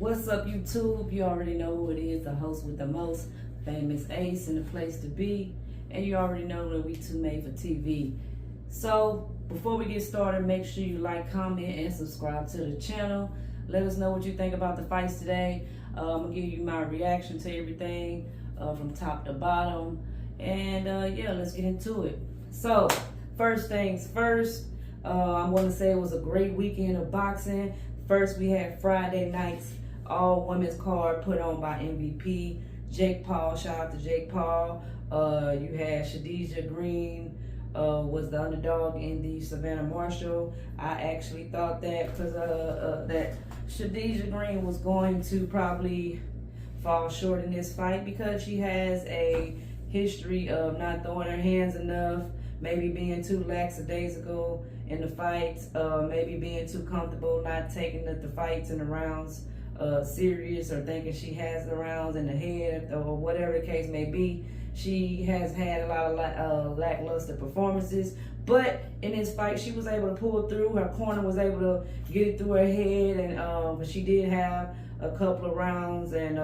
What's up, YouTube? You already know who it is, the host with the most, famous Ace, and the place to be. And you already know that we two made for TV. So, before we get started, make sure you like, comment, and subscribe to the channel. Let us know what you think about the fights today. I'm going to give you my reaction to everything from top to bottom. And yeah, let's get into it. So, first things first, I'm going to say it was a great weekend of boxing. First, we had Friday night's all-women's card put on by MVP. Jake Paul, shout out to Jake Paul. You had Khadijah Green was the underdog in the Savannah Marshall. I actually thought that because that Khadijah Green was going to probably fall short in this fight because she has a history of not throwing her hands enough, maybe being too lackadaisical in the fights, maybe being too comfortable, not taking the fights and the rounds serious, or thinking she has the rounds in the head, or whatever the case may be. She has had a lot of lackluster performances, but in this fight she was able to pull through. Her corner was able to get it through her head, and but she did have a couple of rounds and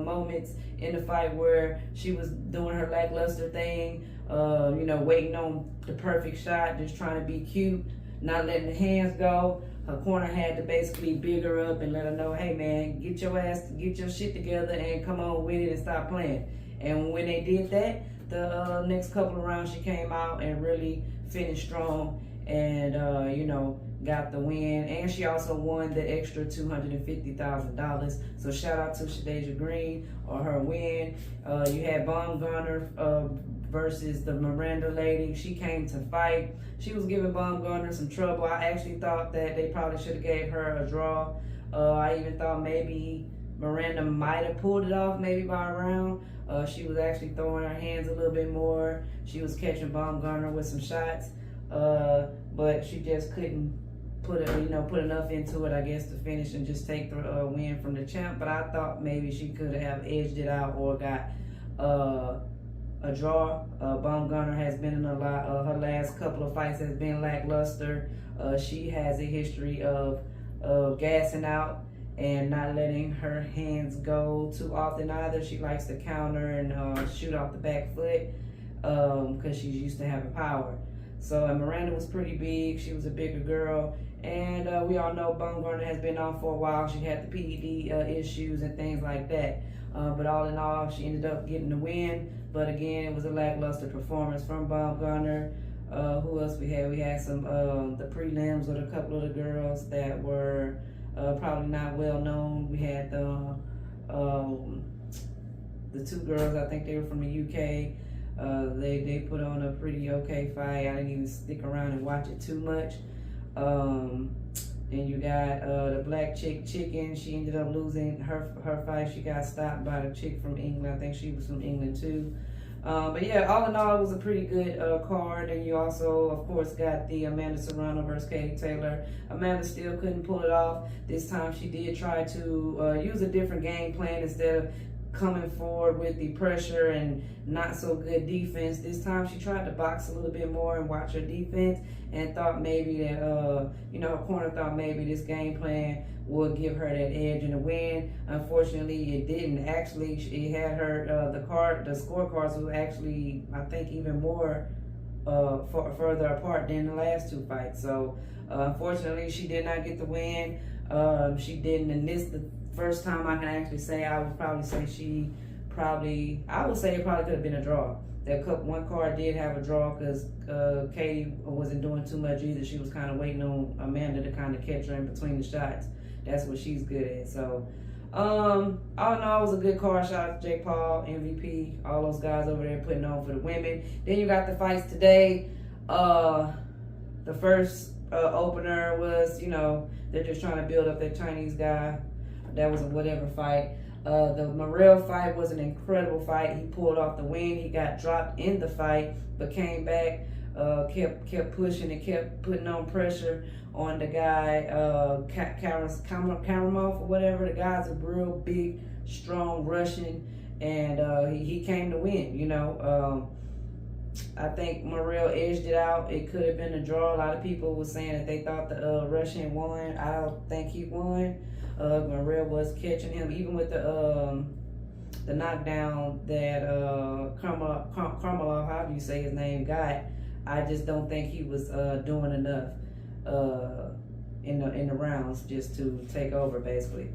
moments in the fight where she was doing her lackluster thing, you know, waiting on the perfect shot, just trying to be cute, not letting the hands go. Her corner had to basically big her up and let her know, hey man, get your shit together and come on with it and stop playing. And when they did that, the next couple of rounds she came out and really finished strong and you know, got the win. And she also won the extra $250,000. So shout out to Khadijah Green on her win. You had Balanga versus the Miranda lady. She came to fight. She was giving Baumgartner some trouble. I actually thought that they probably should have gave her a draw. I even thought maybe Miranda might have pulled it off maybe by a round. She was actually throwing her hands a little bit more. She was catching Baumgartner with some shots, but she just couldn't put enough into it, I guess, to finish and just take the win from the champ. But I thought maybe she could have edged it out or got a draw. Baumgartner has been in a lot. Her last couple of fights has been lackluster. She has a history of gassing out and not letting her hands go too often either. She likes to counter and shoot off the back foot because she's used to having power. So Miranda was pretty big. She was a bigger girl. And we all know Baumgartner has been on for a while. She had the PED issues and things like that. But all in all, she ended up getting the win. But again, it was a lackluster performance from Baumgartner. Who else we had? We had some the prelims with a couple of the girls that were probably not well known. We had the two girls. I think they were from the UK. They put on a pretty okay fight. I didn't even stick around and watch it too much. Then you got the black chicken. She ended up losing her fight. She got stopped by the chick from England. I think she was from England too. But yeah, all in all, it was a pretty good card. And you also, of course, got the Amanda Serrano versus Katie Taylor. Amanda still couldn't pull it off. This time she did try to use a different game plan instead of coming forward with the pressure and not so good defense. This time she tried to box a little bit more and watch her defense, and thought maybe that you know, her corner thought maybe this game plan would give her that edge in the win. Unfortunately, it didn't. Actually, it had her the scorecards was actually, I think, even more further apart than the last two fights. So unfortunately, she did not get the win. She didn't, and this the first time I can actually say, I would probably say I would say it probably could have been a draw. One card did have a draw because Katie wasn't doing too much either. She was kind of waiting on Amanda to kind of catch her in between the shots. That's what she's good at. So, all in all, it was a good card. Shout out to Jake Paul, MVP, all those guys over there putting on for the women. Then you got the fights today. The first opener was, you know, they're just trying to build up that Chinese guy. That was a whatever fight. The Morrell fight was an incredible fight. He pulled off the win. He got dropped in the fight, but came back, kept pushing and kept putting on pressure on the guy, Karamov or whatever. The guy's a real big, strong Russian, and he came to win, you know. I think Morrell edged it out. It could have been a draw. A lot of people were saying that they thought the Russian won. I don't think he won. Morrell was catching him, even with the knockdown that Karmalov, how do you say his name, got. I just don't think he was doing enough in the rounds just to take over, basically.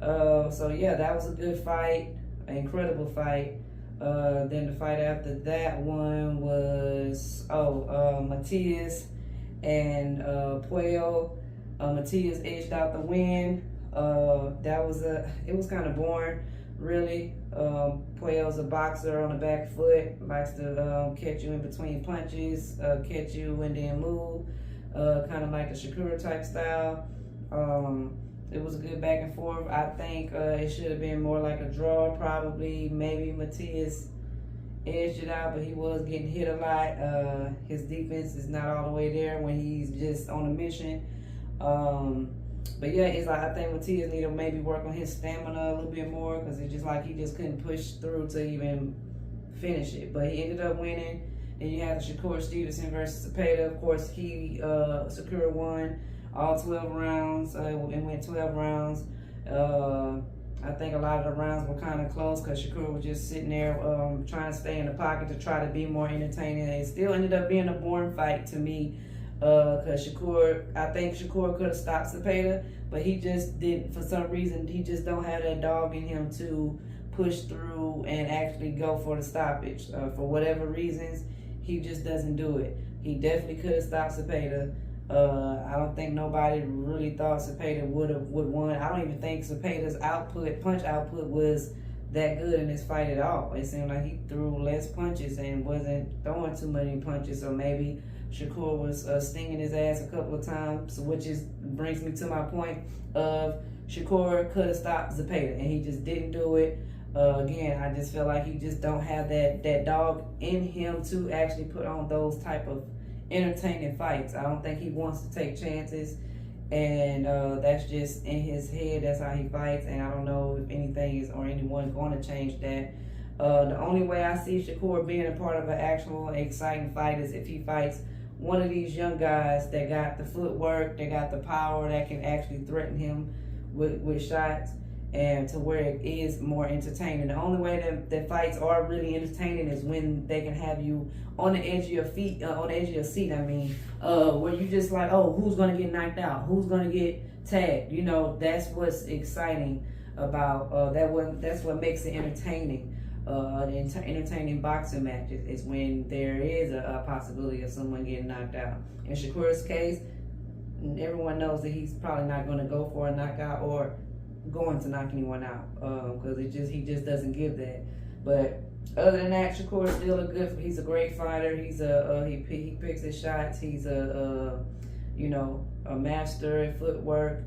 So yeah, that was a good fight, an incredible fight. Then the fight after that one was Matias and Puello. Matias edged out the win. It was kind of boring, really. Puello's a boxer on the back foot, likes to catch you in between punches, catch you and then move, kind of like a Shakur type style. It was a good back and forth. I think it should have been more like a draw, probably. Maybe Matias edged it out, but he was getting hit a lot. His defense is not all the way there when he's just on a mission. But yeah, it's like I think Matias need to maybe work on his stamina a little bit more, because it's just like he just couldn't push through to even finish it. But he ended up winning. Then you have Shakur Stevenson versus Zepeda. Of course, Shakur won all 12 rounds. It went 12 rounds. I think a lot of the rounds were kind of close because Shakur was just sitting there trying to stay in the pocket to try to be more entertaining. It still ended up being a boring fight to me because I think Shakur could have stopped Zepeda, but he just didn't. For some reason, he just don't have that dog in him to push through and actually go for the stoppage. For whatever reasons, he just doesn't do it. He definitely could have stopped Zepeda. I don't think nobody really thought Zepeda would won. I don't even think Zepeda's punch output was that good in this fight at all. It seemed like he threw less punches and wasn't throwing too many punches. So maybe Shakur was stinging his ass a couple of times, which brings me to my point of Shakur could have stopped Zepeda, and he just didn't do it. Again, I just feel like he just don't have that dog in him to actually put on those type of entertaining fights. I don't think he wants to take chances, and that's just in his head. That's how he fights, and I don't know if anything or anyone's going to change that. The only way I see Shakur being a part of an actual exciting fight is if he fights one of these young guys that got the footwork, that got the power, that can actually threaten him with shots, and to where it is more entertaining. The only way that fights are really entertaining is when they can have you on the edge of your feet, on the edge of your seat, where you just like, oh, who's going to get knocked out? Who's going to get tagged? You know, that's what's exciting about that's what makes it entertaining. The entertaining boxing matches is when there is a possibility of someone getting knocked out. In Shakur's case, everyone knows that he's probably not going to go for a knockout or going to knock anyone out because he just doesn't give that. But other than that, Shakur is still he's a great fighter. He picks his shots. He's a master at footwork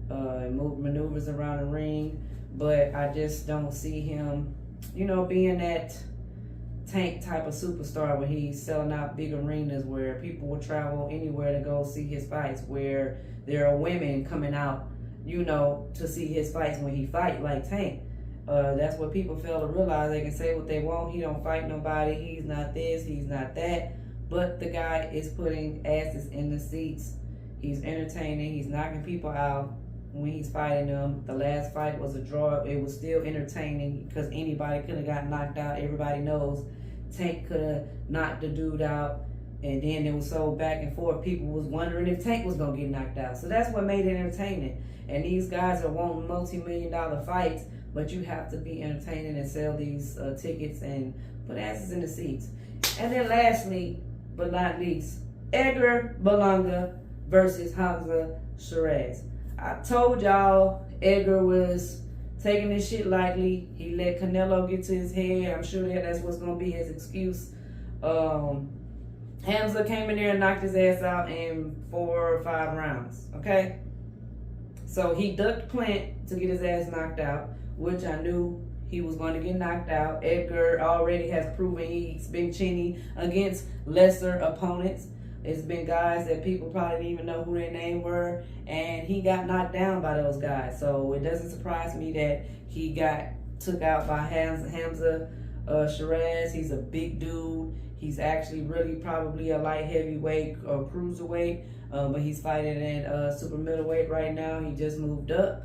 and maneuvers around the ring. But I just don't see him, being that Tank type of superstar where he's selling out big arenas where people will travel anywhere to go see his fights, where there are women coming out to see his fights when he fight like Tank. That's what people fail to realize. They can say what they want. He don't fight nobody. He's not this. He's not that. But the guy is putting asses in the seats. He's entertaining. He's knocking people out when he's fighting them. The last fight was a draw. It was still entertaining because anybody could have got knocked out. Everybody knows Tank could have knocked the dude out. And then it was so back and forth. People was wondering if Tank was going to get knocked out. So that's what made it entertaining. And these guys are wanting multi-million-dollar fights, but you have to be entertaining and sell these tickets and put asses in the seats. And then lastly, but not least, Edgar Berlanga versus Hamza. I told y'all Edgar was taking this shit lightly. He let Canelo get to his head. I'm sure that's what's going to be his excuse. Hamza came in there and knocked his ass out in 4 or 5 rounds, okay? So he ducked Plant to get his ass knocked out, which I knew he was going to get knocked out. Edgar already has proven he's been chinny against lesser opponents. It's been guys that people probably didn't even know who their name were, and he got knocked down by those guys. So it doesn't surprise me that he got took out by Hamza. Shiraz. He's a big dude. He's actually really probably a light heavyweight or cruiserweight, but he's fighting at super middleweight right now. He just moved up.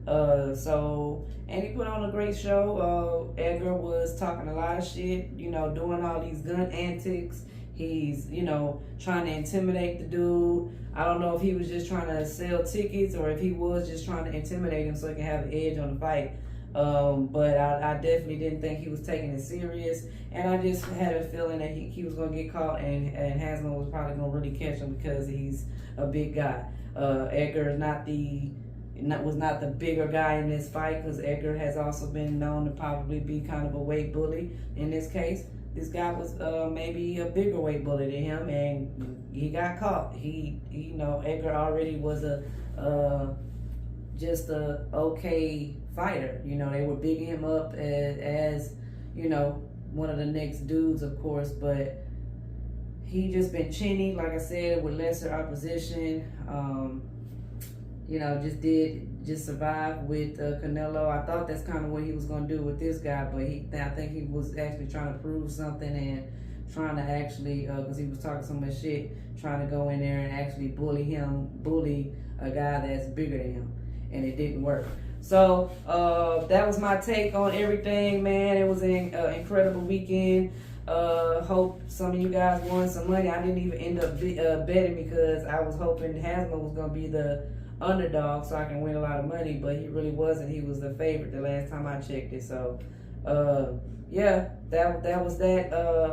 And he put on a great show. Edgar was talking a lot of shit, you know, doing all these gun antics. He's, you know, trying to intimidate the dude. I don't know if he was just trying to sell tickets or if he was just trying to intimidate him so he can have an edge on the fight. But I definitely didn't think he was taking it serious. And I just had a feeling that he was going to get caught, and Hamza was probably going to really catch him because he's a big guy. Edgar is was not the bigger guy in this fight, because Edgar has also been known to probably be kind of a weight bully. In this case, this guy was maybe a bigger weight bully than him, and he got caught. You know, Edgar already was just a okay fighter. You know, they were bigging him up as you know, one of the next dudes, of course, but he just been chinny, like I said, with lesser opposition. You know, just survived with Canelo. I thought that's kind of what he was going to do with this guy, but I think he was actually trying to prove something and trying to actually, because he was talking so much shit, trying to go in there and actually bully a guy that's bigger than him, and it didn't work. So that was my take on everything, man. It was an incredible weekend. Hope some of you guys won some money. I didn't even end up betting because I was hoping Hamza was going to be the underdog so I can win a lot of money, but he really wasn't. He was the favorite the last time I checked it. So yeah, that was that.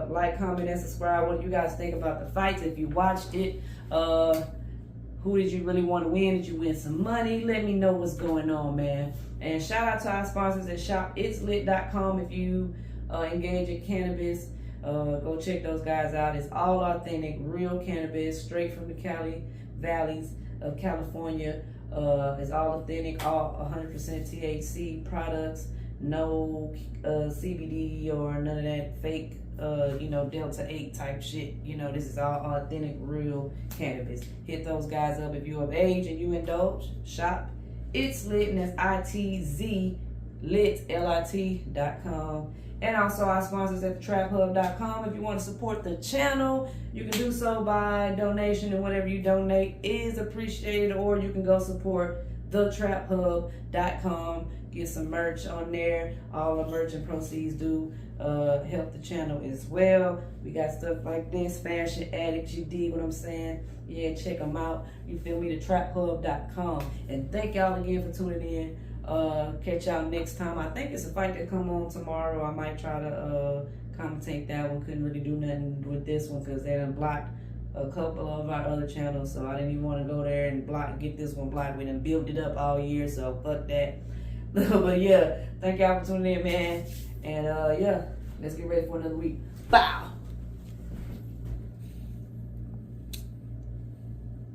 Like, comment, and subscribe. What do you guys think about the fights? If you watched it, who did you really want to win? Did you win some money? Let me know what's going on, man. And shout out to our sponsors at shopitslit.com. If you engage in cannabis, go check those guys out. It's all authentic, real cannabis, straight from the Cali valleys of California. It's all authentic, all 100% THC products, no CBD or none of that fake, you know, Delta 8 type shit. You know, this is all authentic, real cannabis. Hit those guys up if you're of age and you indulge. Shop It's Lit, and that's ITZ lit, LIT.com. And also our sponsors at thetraphub.com. If you want to support the channel, you can do so by donation, and whatever you donate is appreciated, or you can go support thetraphub.com. Get some merch on there. All the merch and proceeds do help the channel as well. We got stuff like this, Fashion Addict, you dig what I'm saying? Yeah, check them out. You feel me? Thetraphub.com. And thank y'all again for tuning in. Catch y'all next time. I think it's a fight that come on tomorrow. I might try to commentate that one. Couldn't really do nothing with this one because they done blocked a couple of our other channels, so I didn't even want to go there and get this one blocked. We done built it up all year, so fuck that. But yeah, thank y'all for tuning in, man. And yeah, let's get ready for another week. Bow.